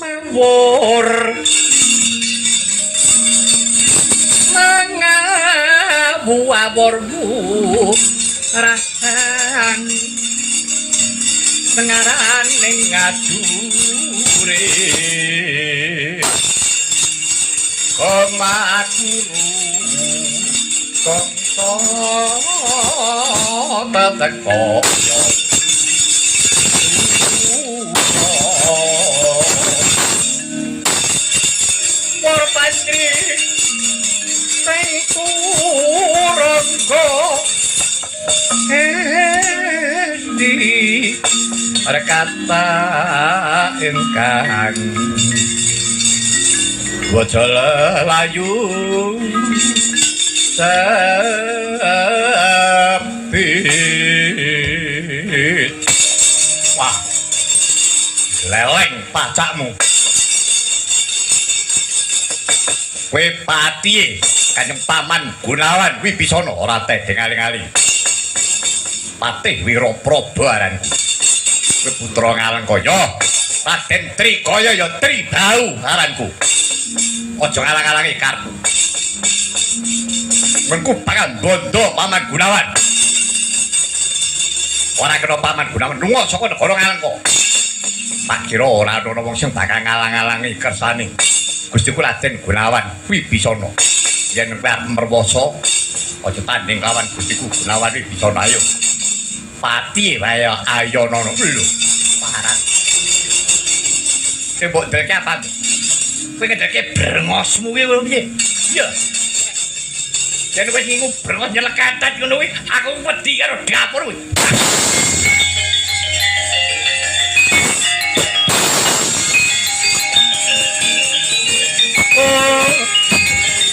mawur mangabu-aburbu rahan dengaran ning ngadure komakuru kongso teteko Pastri sing kurangga endi kata ingkang waca layu sepi wah leleng pacakmu kowe patihe Kanjeng Paman Gunawan Wibisana ora tedeng aling-aling Patih Wirapraba aran kowe putra Ngalengkaya Raden Trikaya ya Tribau aranku aja ngalang-alangi karepmu mengku bakal bondo Paman Gunawan ora kena Paman Gunawan lunga saka negara Ngalengka tak kira ora ana wong sing bakal ngalang-alangi kersane Gustiku Raden Gunawan Wibisana yen arep merwasa aja tanding lawan Gustiku Gunawan Wibisana ayo pati wae ayo nono lho parat kowe mbok deleke apa kowe ngedelke brengosmu kuwi piye iya yen kowe ngingu brengos nyelekatan ngono kuwi aku wedi karo dapur kuwi Oh